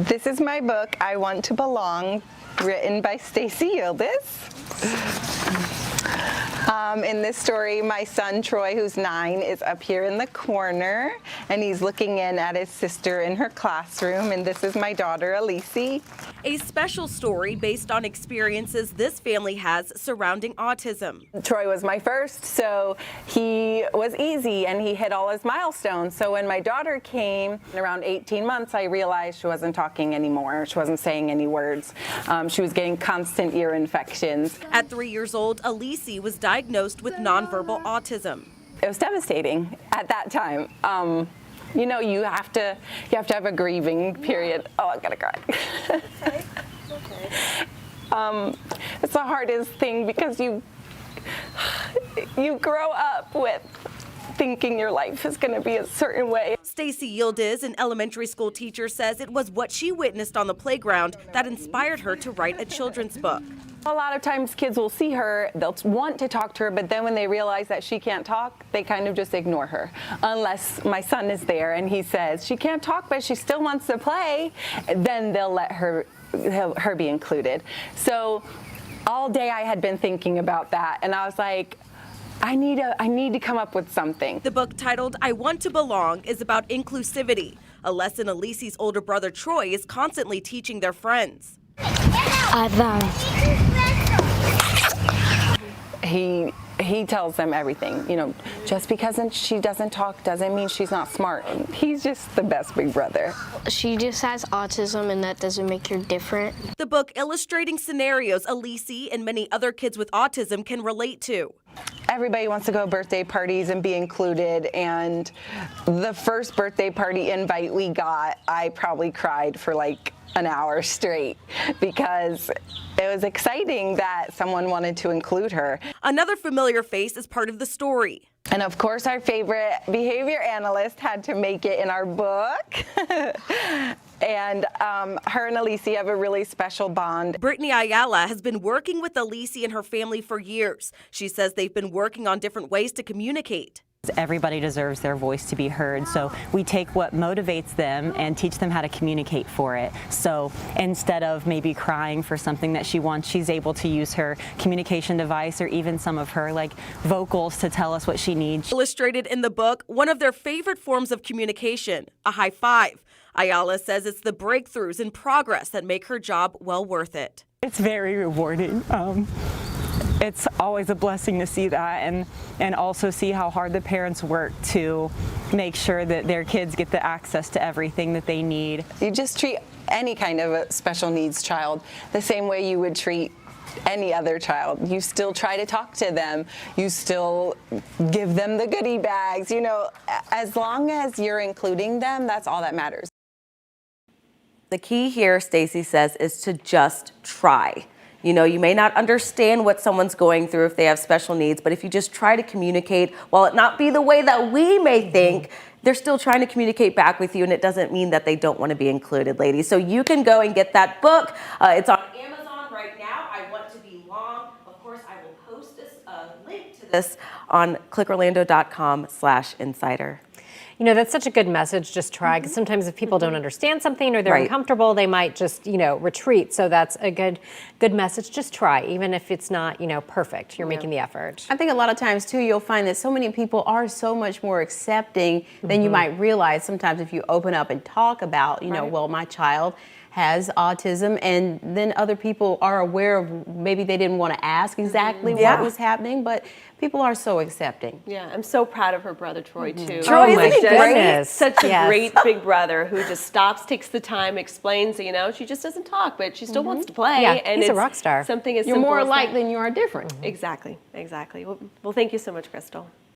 This is my book, I Want to Belong, written by Stacy Yildiz. In this story, my son Troy, who's 9, is up here in the corner, and he's looking in at his sister in her classroom, and this is my daughter Elise. A special story based on experiences this family has surrounding autism. Troy was my first, so he was easy and he hit all his milestones. So when my daughter came, around 18 months, I realized she wasn't talking anymore. She wasn't saying any words. She was getting constant ear infections. At 3 years old, Elise was diagnosed with nonverbal autism. It was devastating at that time. You know, you have to have a grieving period. Oh, I gotta cry. Okay. Okay. It's the hardest thing because you grow up with thinking your life is going to be a certain way. Stacy Yildiz, an elementary school teacher, says it was what she witnessed on the playground that inspired her to write a children's book. A lot of times kids will see her, they'll want to talk to her, but then when they realize that she can't talk, they kind of just ignore her. Unless my son is there and he says, she can't talk, but she still wants to play, then they'll let her be included. So all day I had been thinking about that, and I was like, I need to come up with something. The book, titled I Want to Belong, is about inclusivity, a lesson Elise's older brother Troy is constantly teaching their friends. He tells them everything. You know, just because she doesn't talk doesn't mean she's not smart. He's just the best big brother. She just has autism, and that doesn't make her different. The book illustrating scenarios Elise and many other kids with autism can relate to. Everybody wants to go to birthday parties and be included, and the first birthday party invite we got, I probably cried for like an hour straight because it was exciting that someone wanted to include her. Another familiar face is part of the story. And of course, our favorite behavior analyst had to make it in our book. And her and Elise have a really special bond. Brittany Ayala has been working with Elise and her family for years. She says they've been working on different ways to communicate. Everybody deserves their voice to be heard, so we take what motivates them and teach them how to communicate for it. So instead of maybe crying for something that she wants, she's able to use her communication device or even some of her vocals to tell us what she needs. Illustrated in the book, one of their favorite forms of communication, a high five. Ayala says it's the breakthroughs and progress that make her job well worth it. It's very rewarding. It's always a blessing to see that and also see how hard the parents work to make sure that their kids get the access to everything that they need. You just treat any kind of a special needs child the same way you would treat any other child. You still try to talk to them. You still give them the goodie bags. You know, as long as you're including them, that's all that matters. The key here, Stacy says, is to just try. You know, you may not understand what someone's going through if they have special needs, but if you just try to communicate, while it not be the way that we may think, they're still trying to communicate back with you, and it doesn't mean that they don't want to be included, ladies. So you can go and get that book. It's on Amazon right now. I Want to Belong. Of course, I will post a link to this on clickorlando.com/insider. You know, that's such a good message, just try, because sometimes if people don't understand something or they're uncomfortable, they might just, retreat. So that's a good message, just try, even if it's not, perfect, you're making the effort. I think a lot of times too, you'll find that so many people are so much more accepting than you might realize sometimes if you open up and talk about, well, my child has autism, and then other people are aware of, maybe they didn't want to ask exactly what was happening, but people are so accepting. Yeah, I'm so proud of her brother Troy too. Troy, isn't he great? Such a great big brother who just stops, takes the time, explains, she just doesn't talk, but she still wants to play. Yeah, and he's a rock star. Something as You're simple more as alike that. than you are different. Exactly. Well, thank you so much, Crystal.